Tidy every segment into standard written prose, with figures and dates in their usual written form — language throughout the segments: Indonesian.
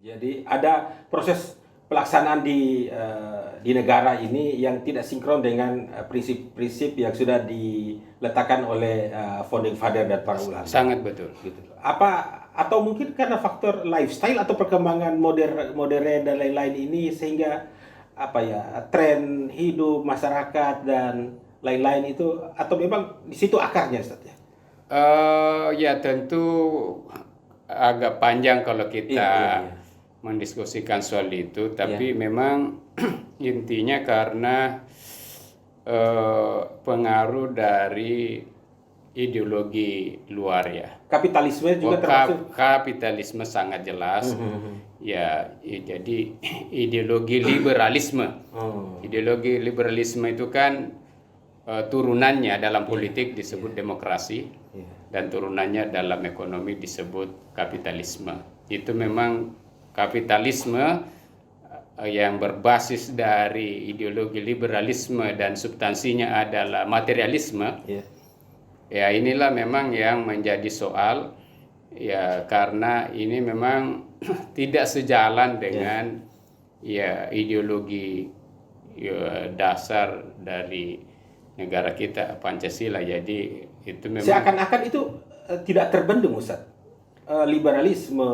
Jadi ada proses pelaksanaan di negara ini yang tidak sinkron dengan prinsip-prinsip yang sudah diletakkan oleh founding father dan para ulama. Sangat betul. Gitu. Atau mungkin karena faktor lifestyle atau perkembangan modern dan lain-lain ini sehingga tren hidup masyarakat dan lain-lain itu, atau memang di situ akarnya, Ustaz ya? Ya tentu agak panjang kalau kita Iya. mendiskusikan soal itu, tapi memang intinya karena pengaruh dari ideologi luar ya. Kapitalisme juga termasuk. Kapitalisme sangat jelas. Ya, jadi ideologi liberalisme. Ideologi liberalisme itu kan turunannya dalam politik disebut demokrasi, dan turunannya dalam ekonomi disebut kapitalisme. Itu memang kapitalisme yang berbasis dari ideologi liberalisme dan substansinya adalah materialisme. Ya, inilah memang yang menjadi soal ya, karena ini memang tidak sejalan dengan ya ideologi dasar dari negara kita, Pancasila. Jadi itu memang Seakan-akan itu tidak terbendung, Ustaz. Liberalisme,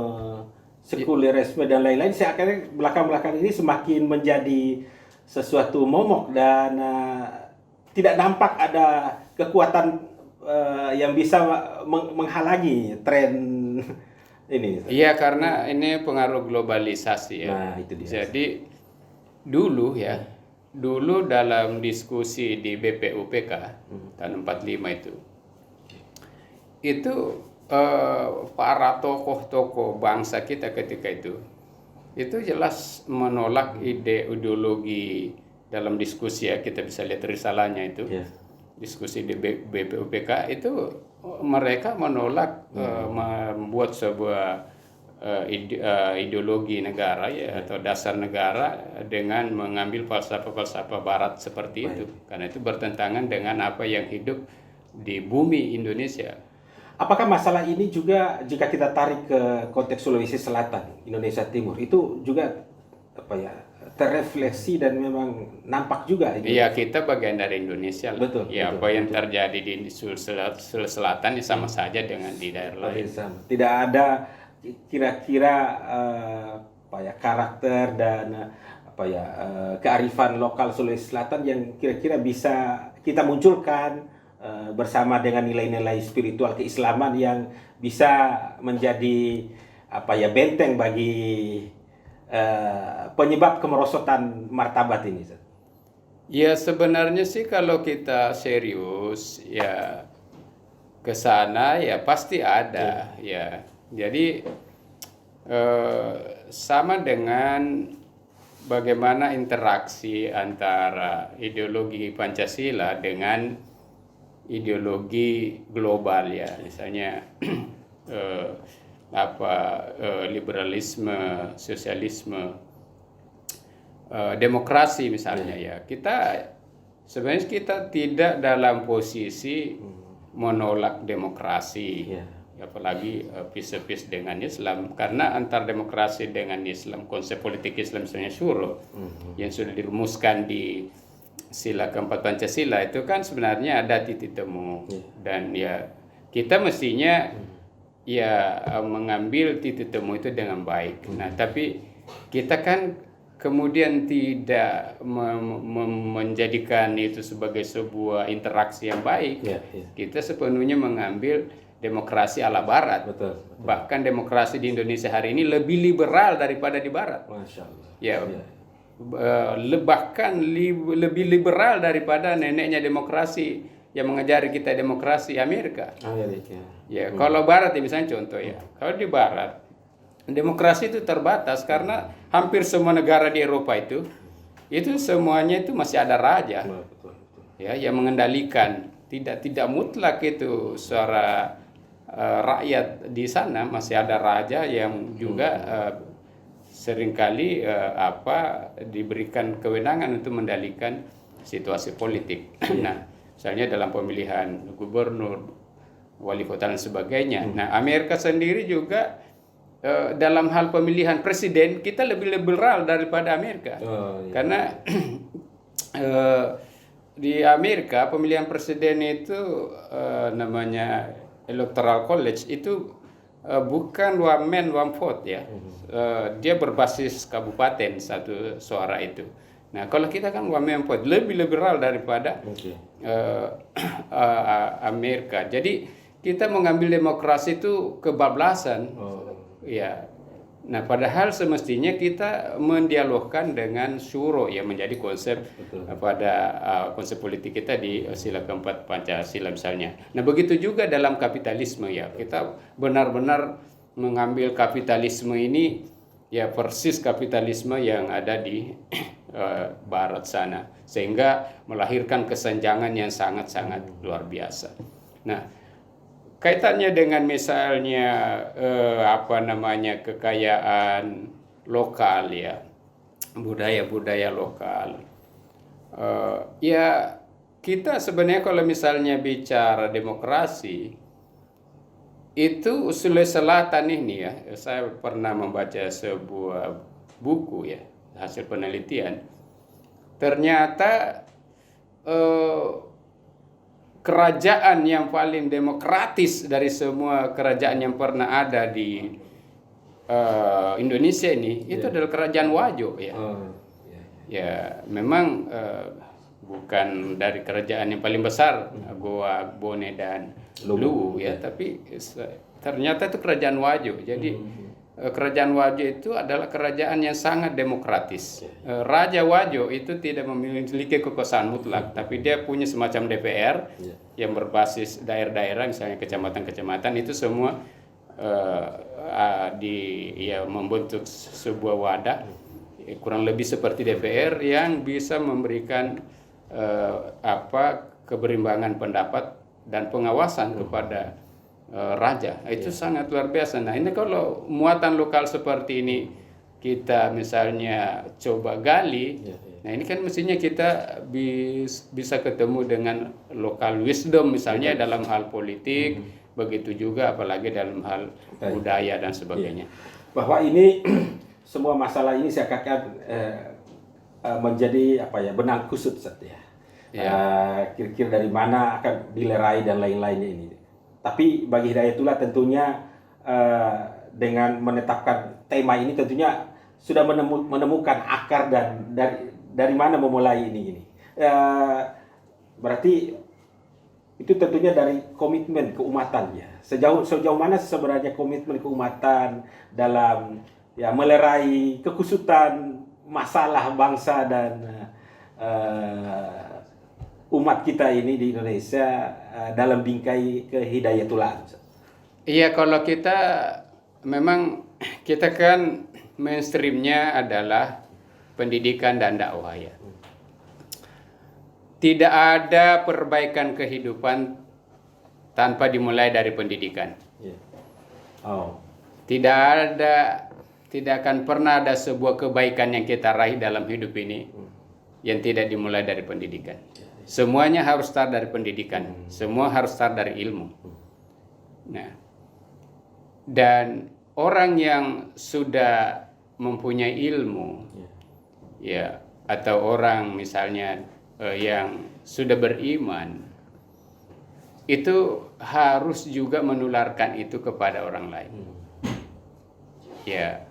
sekulerisme dan lain-lain seakan belakang-belakang ini semakin menjadi sesuatu momok dan tidak nampak ada kekuatan yang bisa menghalangi tren ini. Iya, karena ini pengaruh globalisasi ya. Nah, itu dia. Jadi dulu dalam diskusi di BPUPK tahun 45 itu para tokoh-tokoh bangsa kita ketika itu jelas menolak ideologi dalam diskusi ya. Kita bisa lihat risalahnya itu. Diskusi di BPUPK itu mereka menolak membuat sebuah ideologi negara ya, atau dasar negara dengan mengambil falsafah barat seperti itu, karena itu bertentangan dengan apa yang hidup di bumi Indonesia. Apakah masalah ini juga jika kita tarik ke konteks Sulawesi Selatan, Indonesia Timur, itu juga terrefleksi dan memang nampak juga? Iya, kita bagian dari Indonesia lah. Betul. Apa yang terjadi di Sulawesi Selatan ya sama saja dengan di daerah lain. Tidak ada kira-kira karakter dan kearifan lokal Sulawesi Selatan yang kira-kira bisa kita munculkan bersama dengan nilai-nilai spiritual keislaman yang bisa menjadi benteng bagi penyebab kemerosotan martabat ini. Ya, sebenarnya sih kalau kita serius ya ke sana ya pasti ada ya. Jadi sama dengan bagaimana interaksi antara ideologi Pancasila dengan ideologi global ya, misalnya liberalisme, sosialisme, demokrasi misalnya ya. Sebenarnya kita tidak dalam posisi menolak demokrasi, apalagi peace dengan Islam, karena antar demokrasi dengan Islam, konsep politik Islam misalnya syuro yang sudah dirumuskan di sila keempat Pancasila itu kan sebenarnya ada titik temu, dan ya kita mestinya ya mengambil titik temu itu dengan baik. Nah, tapi kita kan kemudian tidak menjadikan itu sebagai sebuah interaksi yang baik. Kita sepenuhnya mengambil demokrasi ala Barat. Betul. Bahkan demokrasi di Indonesia hari ini lebih liberal daripada di Barat. Masya Allah. Ya, bahkan lebih liberal daripada neneknya demokrasi yang mengajari kita demokrasi Amerika. Ya, kalau Barat ya misalnya contoh ya, kalau di Barat demokrasi itu terbatas karena hampir semua negara di Eropa itu semuanya itu masih ada raja, ya, yang mengendalikan. Tidak mutlak itu suara rakyat di sana, masih ada raja yang juga seringkali diberikan kewenangan untuk mengendalikan situasi politik. Nah, misalnya dalam pemilihan gubernur, wali kota dan sebagainya. Nah, Amerika sendiri juga dalam hal pemilihan presiden kita lebih liberal daripada Amerika. Karena di Amerika pemilihan presiden itu namanya electoral college itu bukan one man one vote ya. Dia berbasis kabupaten satu suara itu. Nah, kalau kita kan one man vote lebih liberal daripada Amerika. Jadi kita mengambil demokrasi itu kebablasan. Ya. Nah, padahal semestinya kita mendialogkan dengan syuro yang menjadi konsep pada konsep politik kita di sila keempat Pancasila misalnya. Nah, begitu juga dalam kapitalisme ya. Kita benar-benar mengambil kapitalisme ini ya persis kapitalisme yang ada di barat sana, sehingga melahirkan kesenjangan yang sangat-sangat luar biasa. Nah, kaitannya dengan misalnya kekayaan lokal ya, budaya-budaya lokal. Ya kita sebenarnya kalau misalnya bicara demokrasi itu Sulawesi Selatan ini ya, saya pernah membaca sebuah buku ya, hasil penelitian. Ternyata kerajaan yang paling demokratis dari semua kerajaan yang pernah ada di Indonesia ini itu adalah kerajaan Wajo ya. Ya memang bukan dari kerajaan yang paling besar Goa, Bone dan Luwu ya, tapi ternyata itu kerajaan Wajo. Jadi kerajaan Wajo itu adalah kerajaan yang sangat demokratis. Raja Wajo itu tidak memiliki kekuasaan mutlak, tapi dia punya semacam DPR yang berbasis daerah-daerah, misalnya kecamatan-kecamatan itu semua membentuk sebuah wadah kurang lebih seperti DPR yang bisa memberikan keberimbangan pendapat dan pengawasan kepada raja. Itu sangat luar biasa. Nah, ini kalau muatan lokal seperti ini kita misalnya coba gali, nah ini kan mestinya kita bisa ketemu dengan local wisdom misalnya dalam hal politik, begitu juga apalagi dalam hal budaya dan sebagainya. Bahwa ini semua masalah ini saya katakan menjadi benang kusut saja. Kira-kira dari mana akan dilerai dan lain-lainnya ini. Tapi bagi Hidayatullah tentunya dengan menetapkan tema ini tentunya sudah menemukan akar dan dari mana memulai ini. Berarti itu tentunya dari komitmen keumatan ya. Sejauh mana sebenarnya komitmen keumatan dalam melerai kekusutan masalah bangsa dan umat kita ini di Indonesia dalam bingkai kehidayatullahan. Iya, kalau kita kan mainstreamnya adalah pendidikan dan dakwah ya. Tidak ada perbaikan kehidupan tanpa dimulai dari pendidikan. Tidak akan pernah ada sebuah kebaikan yang kita raih dalam hidup ini yang tidak dimulai dari pendidikan. Semuanya harus start dari pendidikan. Semua harus start dari ilmu. Nah, dan orang yang sudah mempunyai ilmu, ya, atau orang misalnya yang sudah beriman, itu harus juga menularkan itu kepada orang lain. Ya,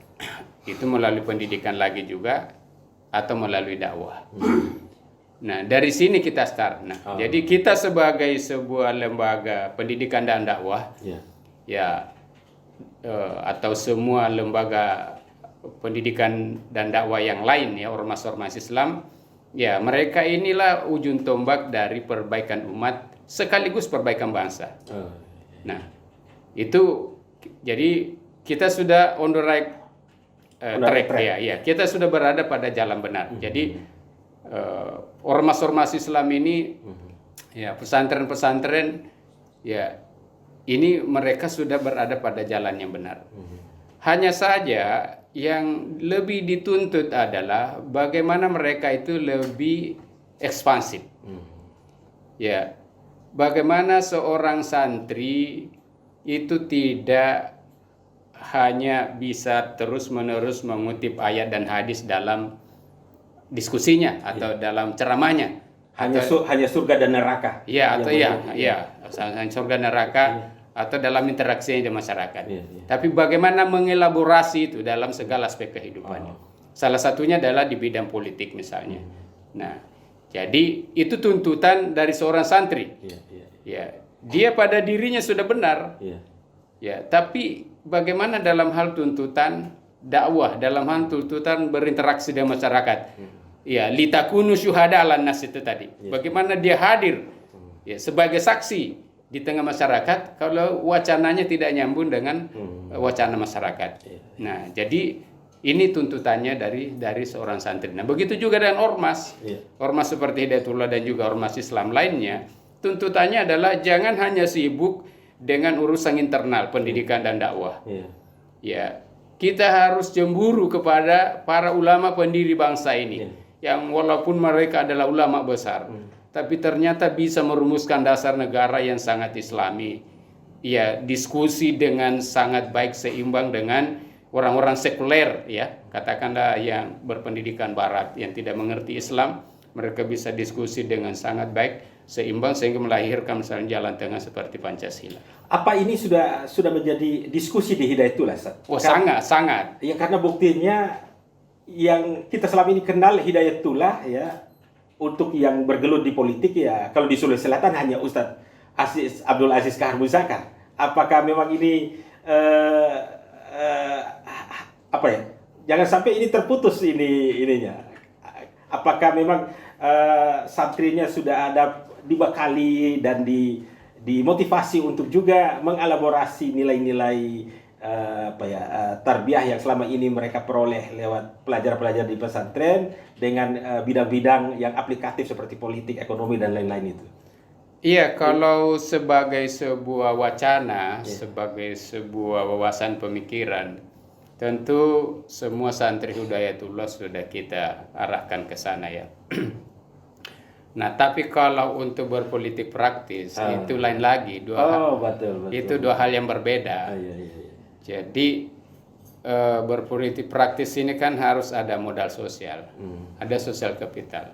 itu melalui pendidikan lagi juga atau melalui dakwah. Nah, dari sini kita start. Nah, jadi kita sebagai sebuah lembaga pendidikan dan dakwah, atau semua lembaga pendidikan dan dakwah yang lain ya, ormas-ormas Islam, ya mereka inilah ujung tombak dari perbaikan umat sekaligus perbaikan bangsa. Nah, itu jadi kita sudah on the right track ya. Kita sudah berada pada jalan benar. Jadi ormas-ormas Islam ini, ya pesantren-pesantren, ya ini mereka sudah berada pada jalan yang benar. Hanya saja yang lebih dituntut adalah bagaimana mereka itu lebih ekspansif. Ya, bagaimana seorang santri itu tidak hanya bisa terus-menerus mengutip ayat dan hadis dalam diskusinya atau dalam ceramahnya. Hanya surga dan neraka. Ya, atau surga neraka atau dalam interaksinya dengan masyarakat. Tapi bagaimana mengelaborasi itu dalam segala aspek kehidupannya. Salah satunya adalah di bidang politik misalnya. Nah, jadi itu tuntutan dari seorang santri. Ya, dia pada dirinya sudah benar. Ya, tapi bagaimana dalam hal tuntutan dakwah, dalam hal tuntutan berinteraksi dengan masyarakat. Ya, litakunu syuhada 'alan nas itu tadi. Bagaimana dia hadir ya sebagai saksi di tengah masyarakat kalau wacananya tidak nyambung dengan wacana masyarakat. Nah, jadi ini tuntutannya dari seorang santri. Nah, begitu juga dengan ormas. Ormas seperti Hidayatullah dan juga ormas Islam lainnya, tuntutannya adalah jangan hanya sibuk dengan urusan internal pendidikan dan dakwah. Ya, kita harus cemburu kepada para ulama pendiri bangsa ini. Yang walaupun mereka adalah ulama besar, tapi ternyata bisa merumuskan dasar negara yang sangat islami. Ya, diskusi dengan sangat baik seimbang dengan orang-orang sekuler, ya, katakanlah yang berpendidikan barat yang tidak mengerti Islam, mereka bisa diskusi dengan sangat baik seimbang sehingga melahirkan misalnya jalan tengah seperti Pancasila. Apa ini sudah menjadi diskusi di Hidayatullah, Ustaz? Oh, sangat. Ya, karena buktinya yang kita selama ini kenal Hidayatullah ya, untuk yang bergelut di politik ya, kalau di Sulawesi Selatan hanya Ustadz Abdul Aziz Kahar Muzakar. Apakah memang ini apa ya? Jangan sampai ini terputus ininya. Apakah memang santrinya sudah ada dibekali dan dimotivasi untuk juga mengelaborasi nilai-nilai tarbiyah yang selama ini mereka peroleh lewat pelajar-pelajar di pesantren dengan bidang-bidang yang aplikatif seperti politik, ekonomi dan lain-lain itu. Iya, kalau sebagai sebuah wacana, sebagai sebuah wawasan pemikiran, tentu semua santri Hidayatullah sudah kita arahkan ke sana ya. Nah, tapi kalau untuk berpolitik praktis itu lain lagi, betul. Itu dua hal yang berbeda. Jadi berpolitik praktis ini kan harus ada modal sosial, ada sosial kapital.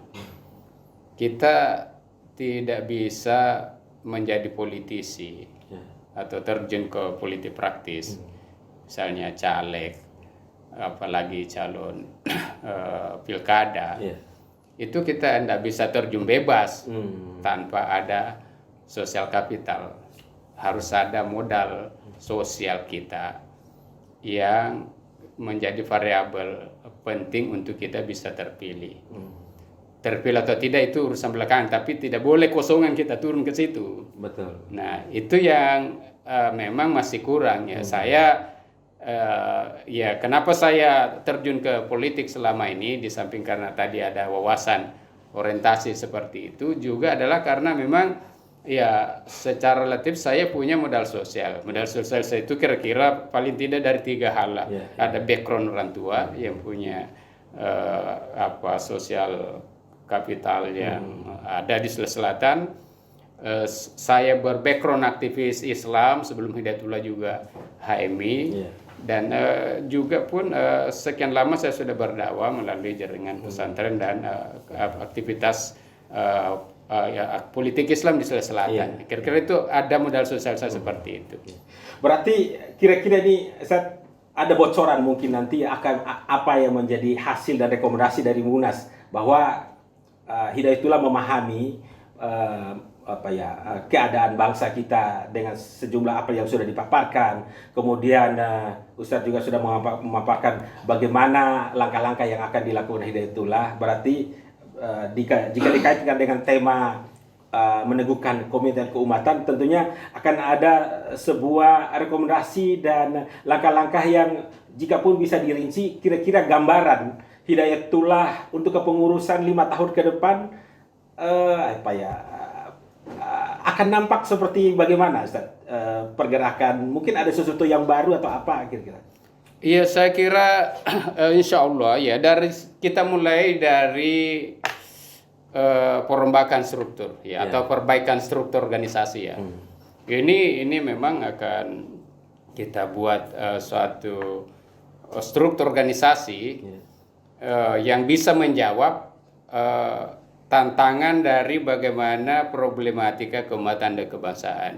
Kita tidak bisa menjadi politisi atau terjun ke politik praktis, misalnya caleg, apalagi calon pilkada. Itu kita tidak bisa terjun bebas tanpa ada sosial kapital. Harus ada modal sosial kita yang menjadi variabel penting untuk kita bisa terpilih. Terpilih atau tidak itu urusan belakangan, tapi tidak boleh kosongan kita turun ke situ. Betul. Nah, itu yang memang masih kurang ya. Saya ya kenapa saya terjun ke politik selama ini, di samping karena tadi ada wawasan orientasi seperti itu, juga adalah karena memang ya secara relatif saya punya modal sosial. Modal sosial saya itu kira-kira paling tidak dari 3 hal lah. Ada background orang tua yang punya sosial kapital yang ada di Sulawesi Selatan. Saya berbackground aktivis Islam sebelum Hidayatullah juga HMI. Dan juga pun sekian lama saya sudah berdakwah melalui jaringan pesantren dan aktivitas politik Islam di Sulawesi Selatan. Kira-kira itu ada modal sosial saya seperti itu. Berarti kira-kira ini ada bocoran mungkin nanti akan apa yang menjadi hasil dan rekomendasi dari Munas, bahwa Hidayatullah memahami keadaan bangsa kita dengan sejumlah apa yang sudah dipaparkan. Kemudian Ustadz juga sudah memaparkan bagaimana langkah-langkah yang akan dilakukan Hidayatullah. Berarti jika dikaitkan dengan tema meneguhkan komitmen keumatan, tentunya akan ada sebuah rekomendasi dan langkah-langkah yang jika pun bisa dirinci, kira-kira gambaran Hidayatullah untuk kepengurusan 5 tahun ke depan akan nampak seperti bagaimana, Ustaz? Pergerakan, mungkin ada sesuatu yang baru atau apa kira-kira? Iya, saya kira insya Allah ya, kita mulai dari perombakan struktur ya, atau perbaikan struktur organisasi ya. Ini memang akan kita buat suatu struktur organisasi yang bisa menjawab tantangan dari bagaimana problematika keumatan dan kebangsaan.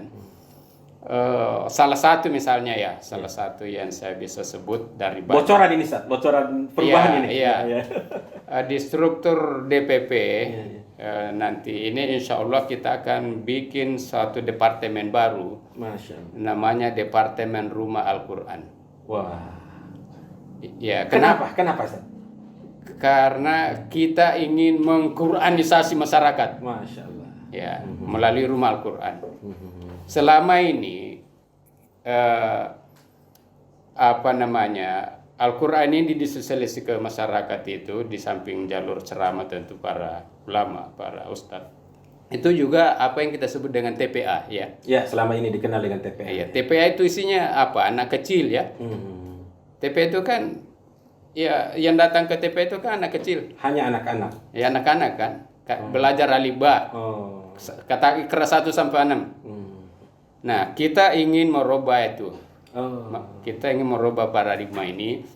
Salah satu misalnya salah satu yang saya bisa sebut dari bocoran ini, Ustaz, bocoran perubahan ini. Iya. Di struktur DPP nanti ini insya Allah kita akan bikin suatu departemen baru. Masya Allah. Namanya Departemen Rumah Al-Quran. Wah. Ya, Kenapa, Ustaz? Karena kita ingin mengquranisasi masyarakat. Masya Allah. Ya, melalui Rumah Al-Quran. Selama ini Al-Quran ini disosialisasi ke masyarakat itu, di samping jalur ceramah tentu para ulama, para ustadz, itu juga apa yang kita sebut dengan TPA ya. Ya, selama ini dikenal dengan TPA. Ya, TPA itu isinya apa? Anak kecil ya. TPA itu kan ya, yang datang ke TPA itu kan anak kecil. Hanya anak-anak. Ya, anak-anak kan. Belajar alibah. Kata ikra 1 sampai 6. Nah, kita ingin merubah itu. Kita ingin merubah paradigma ini.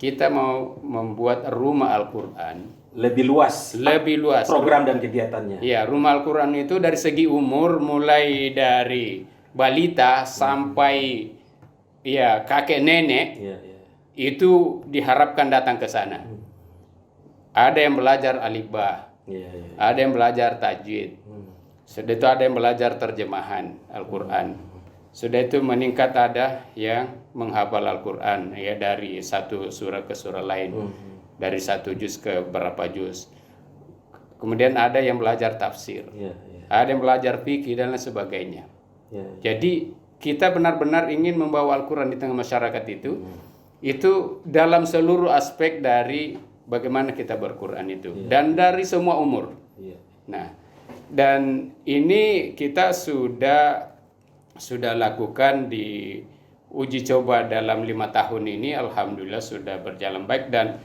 Kita mau membuat Rumah Al-Quran lebih luas program dan kegiatannya. Ya, Rumah Al-Quran itu dari segi umur mulai dari balita sampai kakek nenek. Itu diharapkan datang ke sana. Ada yang belajar alibah. Ada yang belajar tajwid. Sudah itu ada yang belajar terjemahan Al-Quran. Sudah itu meningkat ada yang menghafal Al-Quran ya, dari satu surah ke surah lain. Dari satu juz ke berapa juz. Kemudian ada yang belajar tafsir. Ada yang belajar fikih dan lain sebagainya. Jadi kita benar-benar ingin membawa Al-Quran di tengah masyarakat itu. Itu dalam seluruh aspek dari bagaimana kita berquran itu. Dan dari semua umur. Nah, dan ini kita sudah lakukan di uji coba dalam 5 tahun ini. Alhamdulillah sudah berjalan baik. Dan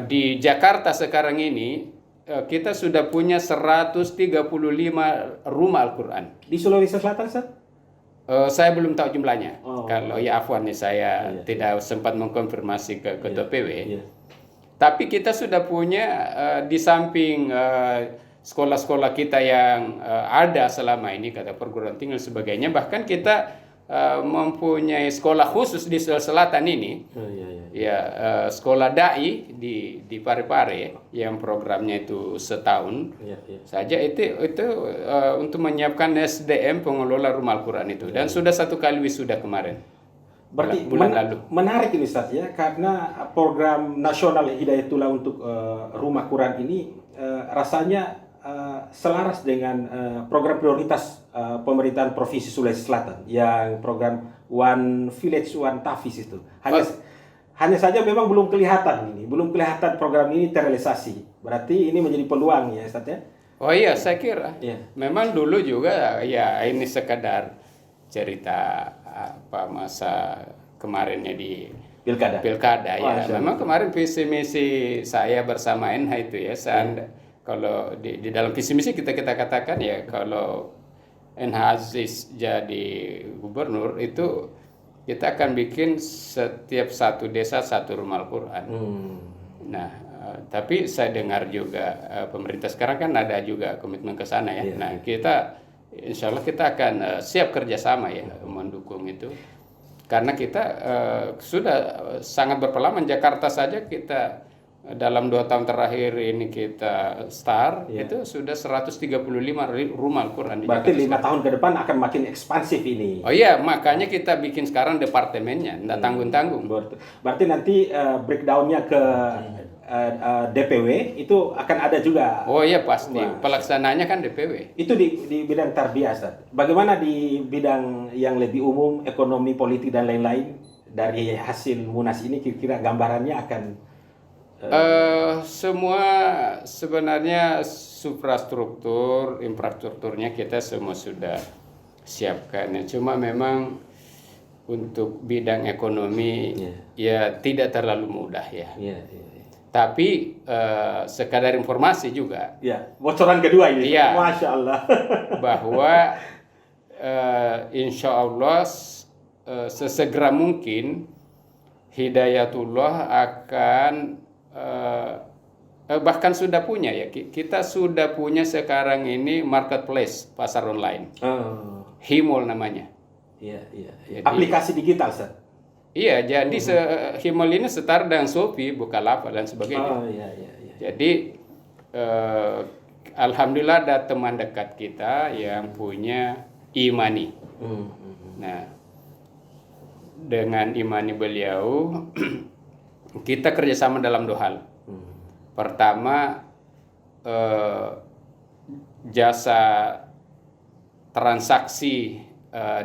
di Jakarta sekarang ini kita sudah punya 135 rumah Al-Quran. Di Sulawesi Selatan, Ustaz? Saya belum tahu jumlahnya. Kalau afwan nih, saya tidak sempat mengkonfirmasi ke Ketua PW. Tapi kita sudah punya di samping sekolah-sekolah kita yang ada selama ini, kata perguruan tinggi dan sebagainya, bahkan kita mempunyai sekolah khusus di Sulawesi Selatan ini. Sekolah dai di Parepare yang programnya itu setahun saja itu untuk menyiapkan SDM pengelola Rumah Al-Quran itu, dan sudah 1 kali wisuda kemarin. Berarti bulan lalu. Menarik ini, Ustaz ya, karena program nasional Hidayatullah untuk Rumah Quran ini rasanya selaras dengan program prioritas pemerintahan Provinsi Sulawesi Selatan yang program One Village One Tahfiz itu. Hanya saja memang belum kelihatan program ini terrealisasi. Berarti ini menjadi peluang ya, Ustaz ya. Oh iya, saya kira. Memang dulu juga ya ini sekadar cerita masa kemarinnya di pilkada ya. Memang kemarin visi misi saya bersama NH itu ya. Kalau di dalam visi misi kita katakan ya, kalau NH Aziz jadi gubernur itu kita akan bikin setiap satu desa 1 rumah Al-Quran. Nah, tapi saya dengar juga pemerintah sekarang kan ada juga komitmen ke sana ya. Nah, kita insya Allah kita akan siap kerjasama ya mendukung itu. Karena kita sudah sangat berpengalaman. Jakarta saja kita dalam 2 tahun terakhir ini kita itu sudah 135 rumah Al-Quran di Berarti Jakarta. 5 tahun ke depan akan makin ekspansif ini. Oh iya, makanya kita bikin sekarang departemennya, nggak tanggung-tanggung. Berarti nanti breakdownnya ke DPW itu akan ada juga. Oh iya pasti, pelaksananya kan DPW. Itu di bidang tarbiyah, Ustaz. Bagaimana di bidang yang lebih umum, ekonomi, politik dan lain-lain, dari hasil Munas ini kira-kira gambarannya akan semua sebenarnya infrastrukturnya kita semua sudah siapkan. Cuma memang untuk bidang ekonomi ya tidak terlalu mudah ya. Tapi sekadar informasi juga. Bocoran kedua ini. Iya. Masya Allah. Bahwa insya Allah sesegera mungkin Hidayatullah akan bahkan sudah punya ya, kita sudah punya sekarang ini marketplace, pasar online, Himol namanya. Iya, iya. Jadi- Aplikasi digital, Ustaz. Iya, jadi Himol ini setara dengan Shopee, Bukalapak dan sebagainya. Oh, iya, iya, iya. Jadi alhamdulillah ada teman dekat kita yang punya e-money. Nah, dengan e-money beliau kita kerjasama dalam 2 hal. Pertama, jasa transaksi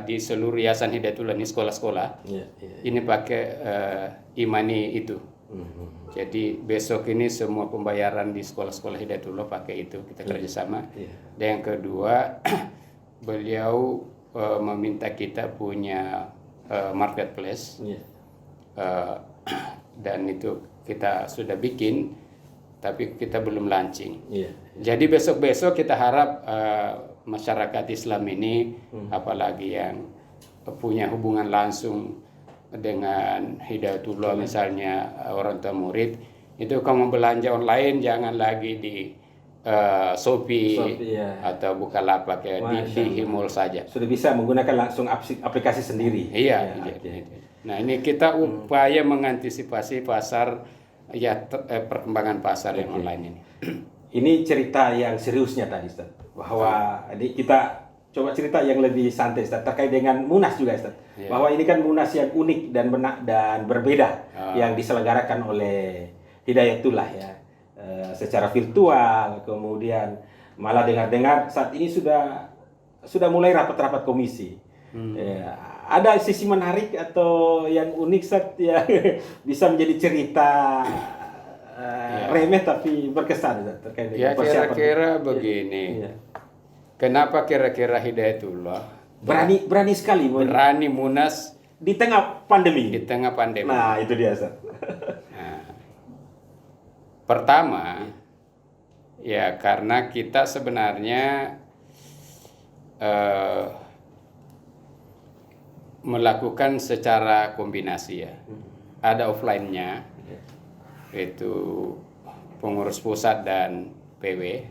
di seluruh Yayasan Hidayatullah ini sekolah-sekolah Iya, iya. ini pakai e-money itu. Jadi besok ini semua pembayaran di sekolah-sekolah Hidayatullah pakai itu, kita kerjasama. Iya. Dan yang kedua, beliau meminta kita punya marketplace. Iya. Dan itu kita sudah bikin, tapi kita belum launching. Iya. Jadi besok-besok kita harap masyarakat Islam ini, apalagi yang punya hubungan langsung dengan Hidayatullah, misalnya orang tua murid, itu kalau mau belanja online jangan lagi di Shopee ya. atau Bukalapak ya, di Himol saja. Sudah bisa menggunakan langsung aplikasi sendiri. Iya. Ya, Gitu. Nah ini kita upaya mengantisipasi pasar ya, perkembangan pasar yang online ini. Ini cerita yang seriusnya tadi, Ustaz. Bahwa ini kita coba cerita yang lebih santai, Ustaz, terkait dengan Munas juga, Ustaz. Iya. Bahwa ini kan Munas yang unik dan berbeda yang diselenggarakan oleh Hidayatullah ya. Secara virtual, kemudian malah dengar-dengar saat ini sudah mulai rapat-rapat komisi. Ya, ada sisi menarik atau yang unik, Ustaz, yang bisa menjadi cerita remeh tapi berkesan, Ustaz, terkait dengan Ya persiapan. kira-kira begini. Iya. Kenapa kira-kira Hidayatullah Berani sekali berani Munas di tengah pandemi. di tengah pandemi? Nah, itu dia, Ustaz. Pertama, ya karena kita sebenarnya melakukan secara kombinasi ya. Ada offline-nya, itu pengurus pusat dan PW,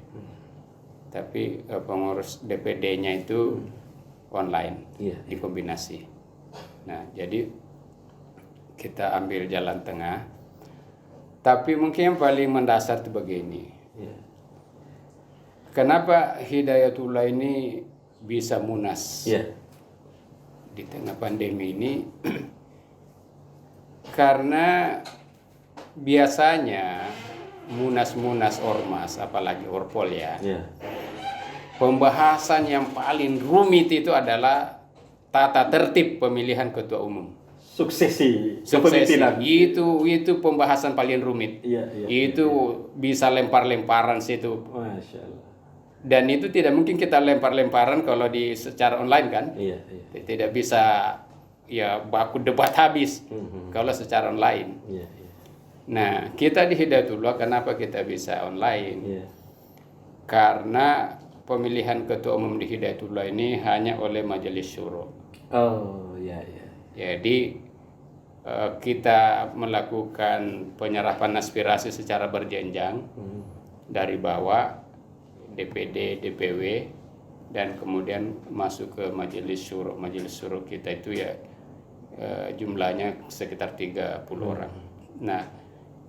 tapi pengurus DPD-nya itu online, Iya. dikombinasi. Nah, jadi kita ambil jalan tengah. Tapi mungkin yang paling mendasar itu begini. Iya. Kenapa Hidayatullah ini bisa Munas Iya. di tengah pandemi ini? Karena biasanya Munas-Munas Ormas, apalagi Orpol ya, Iya. pembahasan yang paling rumit itu adalah tata tertib pemilihan ketua umum. Suksesi Suksesi kepemimpinan. itu pembahasan paling rumit. Iya, iya. Itu bisa lempar-lemparan situ. Masya Allah. Dan itu tidak mungkin kita lempar-lemparan kalau di secara online kan. Iya, iya. Tidak bisa ya baku debat habis kalau secara online. Iya, iya. Nah, kita di Hidayatullah kenapa kita bisa online? Iya. Karena pemilihan ketua umum di Hidayatullah ini hanya oleh Majelis Syuro. Oh, iya, iya. Jadi kita melakukan penyerapan aspirasi secara berjenjang dari bawah, DPD, DPW, dan kemudian masuk ke Majelis Syuro. Majelis Syuro kita itu ya jumlahnya sekitar 30 orang. Nah,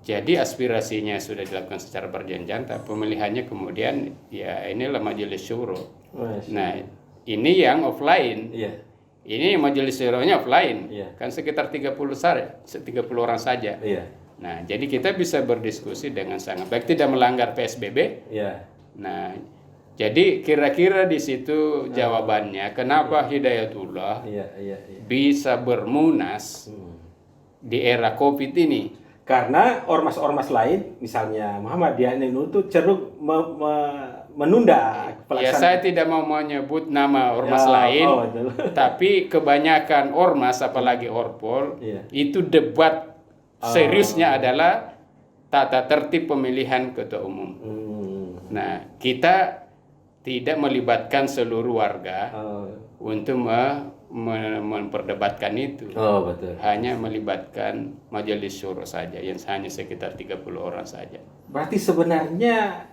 jadi aspirasinya sudah dilakukan secara berjenjang, tapi pemilihannya kemudian ya inilah Majelis Syuro. Masya. Nah, ini yang offline. Iya. Ini Majelis Syuro-nya offline. Iya. Kan sekitar 30 orang saja. Iya. Nah, jadi kita bisa berdiskusi dengan sangat baik, tidak melanggar PSBB. Iya. Nah, jadi kira-kira di situ jawabannya kenapa Hidayatullah Iya, iya, iya. bisa bermunas di era Covid ini. Karena ormas-ormas lain, misalnya Muhammadiyah NU itu cenderung menunda Ya, pelaksanaan. saya tidak mau menyebut nama ormas Ya, lain, oh, betul. tapi kebanyakan ormas, apalagi Orpol, Iya. itu debat seriusnya adalah tata tertib pemilihan ketua umum. Nah, kita tidak melibatkan seluruh warga untuk memperdebatkan itu. Oh, betul. Hanya melibatkan majelis syuro saja yang hanya sekitar 30 orang saja. Berarti sebenarnya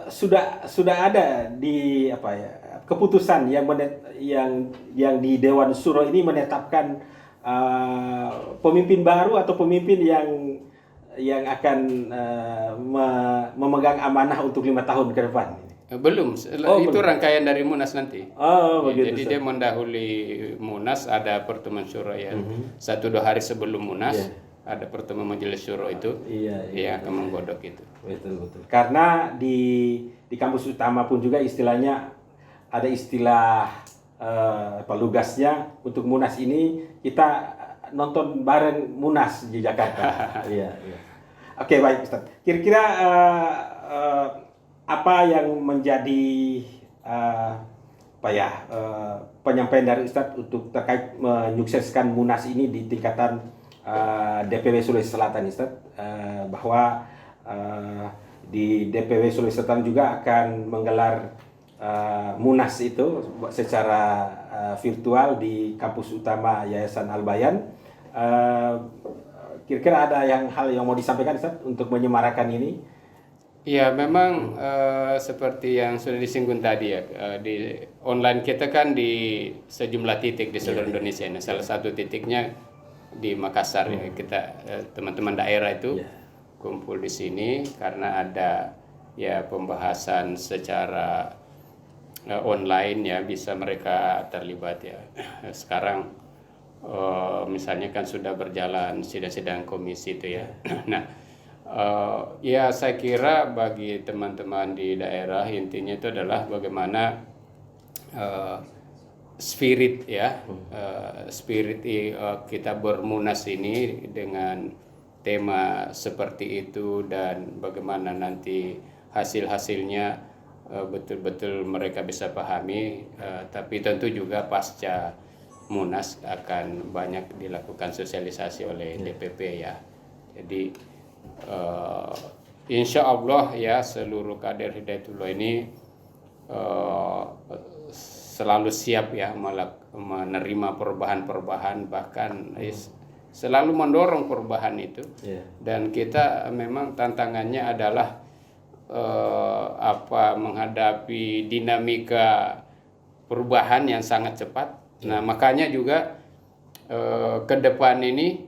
sudah ada di apa ya, keputusan yang di Dewan Syuro ini menetapkan pemimpin baru atau pemimpin yang akan memegang amanah untuk 5 tahun ke depan. Belum, itu rangkaian dari Munas nanti. Oh, Ya, begitu. jadi dia mendahului Munas, ada pertemuan syuro ya. 1-2 hari sebelum Munas ada pertemuan majelis syuro itu. Dia akan menggodok itu. Betul. Karena di kampus utama pun juga istilahnya ada istilah lugasnya untuk Munas ini kita nonton bareng Munas di Jakarta. Iya. Oke, baik Ustaz. Kira-kira apa yang menjadi penyampaian dari Ustaz untuk terkait menyukseskan Munas ini di tingkatan DPW Sulawesi Selatan, Ustaz, bahwa di DPW Sulawesi Selatan juga akan menggelar Munas itu secara virtual di kampus utama Yayasan Al-Bayan. Kira-kira ada hal yang mau disampaikan, Ustaz, untuk menyemarakan ini? Ya, memang seperti yang sudah disinggung tadi ya, di online kita kan di sejumlah titik di seluruh Indonesia. Nah, salah satu titiknya di Makassar ya, kita teman-teman daerah itu kumpul di sini karena ada ya pembahasan secara online ya, bisa mereka terlibat ya. Sekarang misalnya kan sudah berjalan sidang-sidang komisi itu ya. Nah, ya saya kira bagi teman-teman di daerah intinya itu adalah bagaimana spirit ya, kita bermunas ini dengan tema seperti itu, dan bagaimana nanti hasil-hasilnya betul-betul mereka bisa pahami, tapi tentu juga pasca Munas akan banyak dilakukan sosialisasi oleh DPP ya. Jadi insya Allah ya seluruh kader Hidayatullah ini selalu siap ya menerima perubahan-perubahan, bahkan selalu mendorong perubahan itu. Dan kita memang tantangannya adalah menghadapi dinamika perubahan yang sangat cepat. Nah, makanya juga ke depan ini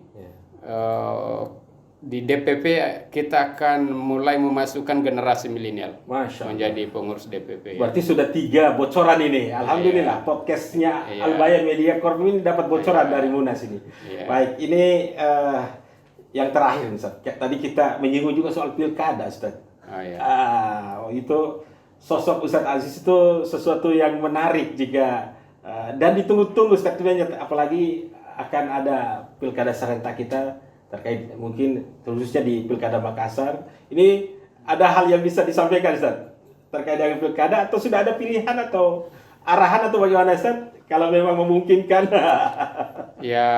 di DPP kita akan mulai memasukkan generasi milenial menjadi pengurus DPP. Berarti sudah 3 bocoran ini. Alhamdulillah podcastnya Al-Bayan Media Corp ini dapat bocoran dari Munas ini. Baik, ini yang terakhir Ustaz. Tadi kita menyinggung juga soal pilkada, Ustaz. Itu sosok Ustaz Aziz itu sesuatu yang menarik jika dan ditunggu-tunggu statementnya, apalagi akan ada pilkada serentak kita terkait mungkin khususnya di pilkada Makassar. Ini ada hal yang bisa disampaikan, Ustaz, terkait dengan pilkada, atau sudah ada pilihan atau arahan atau bagaimana, Ustaz, kalau memang memungkinkan? Ya,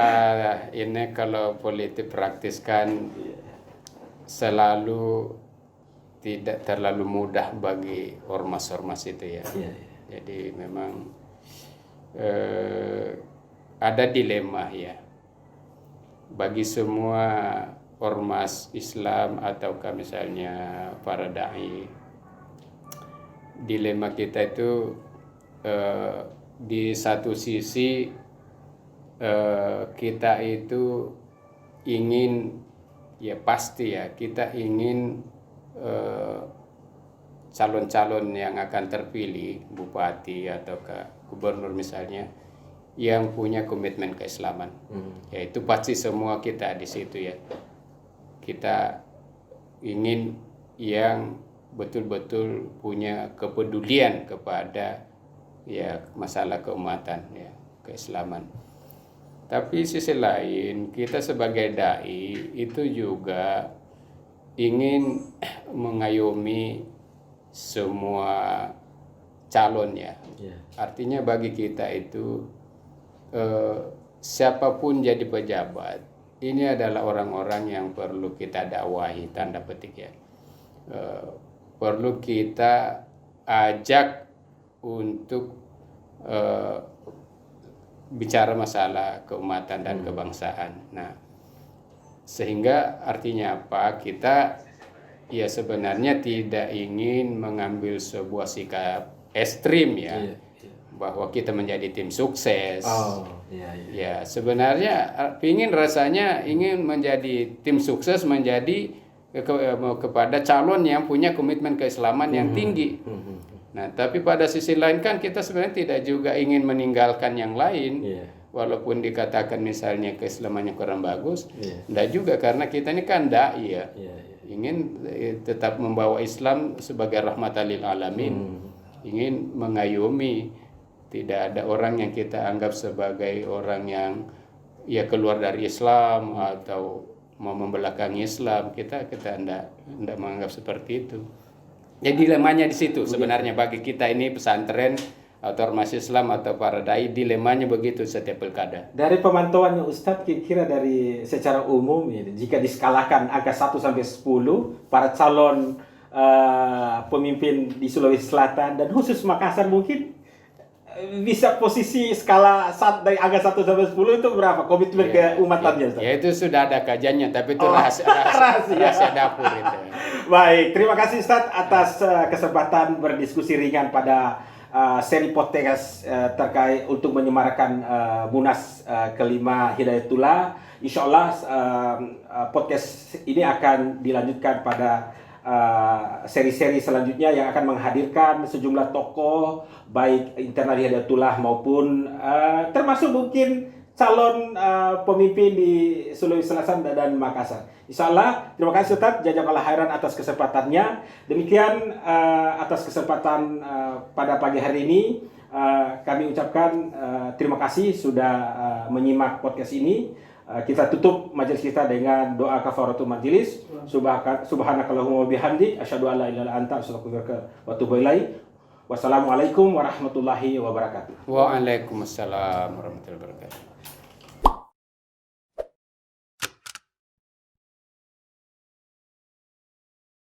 ini kalau politik praktis kan selalu tidak terlalu mudah bagi ormas-ormas itu ya. Jadi memang ada dilema ya bagi semua ormas Islam ataukah misalnya para dai. Dilema kita itu di satu sisi kita itu ingin ya pasti ya kita ingin calon-calon yang akan terpilih bupati atau gubernur misalnya yang punya komitmen keislaman. Ya itu pasti semua kita di situ ya. Kita ingin yang betul-betul punya kepedulian kepada ya masalah keumatan ya, keislaman. Tapi sisi lain kita sebagai dai itu juga ingin mengayomi semua calon ya. Artinya bagi kita itu siapapun jadi pejabat, ini adalah orang-orang yang perlu kita dakwahi, tanda petik ya. Perlu kita ajak untuk bicara masalah keumatan dan kebangsaan. Nah, sehingga artinya apa? Kita ya sebenarnya tidak ingin mengambil sebuah sikap ekstrim ya, bahwa kita menjadi tim sukses. Ya sebenarnya rasanya ingin menjadi tim sukses, menjadi kepada calon yang punya komitmen keislaman yang tinggi. Nah, tapi pada sisi lain kan kita sebenarnya tidak juga ingin meninggalkan yang lain. Walaupun dikatakan misalnya keislamannya kurang bagus, tidak juga, karena kita ini kan dai ya. Ingin tetap membawa Islam sebagai rahmatan lil alamin. Ingin mengayomi, tidak ada orang yang kita anggap sebagai orang yang ya keluar dari Islam atau mau membelakangi Islam. Kita tidak menganggap seperti itu. Jadi dilemanya di situ sebenarnya bagi kita ini pesantren atau ormas Islam atau para dai, dilemanya begitu setiap pilkada. Dari pemantauannya Ustadz, kira-kira dari secara umum ini, jika diskalakan angka 1 sampai 10 para calon pemimpin di Sulawesi Selatan dan khusus Makassar, mungkin bisa posisi skala dari angka 1 sampai 10 itu berapa komitmen keumatannya Ustadz? Ya itu sudah ada kajiannya, tapi itu rahasia dapur itu. Baik, terima kasih Ustadz atas kesempatan berdiskusi ringan pada seri podcast terkait untuk menyemarakan Munas kelima Hidayatullah. Insya Allah podcast ini akan dilanjutkan pada seri-seri selanjutnya yang akan menghadirkan sejumlah tokoh baik internal Hidayatullah maupun termasuk mungkin calon pemimpin di Sulawesi Selatan dan Makassar. Insya Allah, terima kasih Ustadz Jazakallah khairan atas kesempatannya. Demikian atas kesempatan pada pagi hari ini kami ucapkan terima kasih sudah menyimak podcast ini. Kita tutup majelis kita dengan doa kafaratul majelis. Subhanakallahumma wa bihamdik asyhadu an la ilaha illa anta astaghfiruka wa atubu ilaik. Wassalamualaikum warahmatullahi wabarakatuh. Waalaikumsalam warahmatullahi wabarakatuh.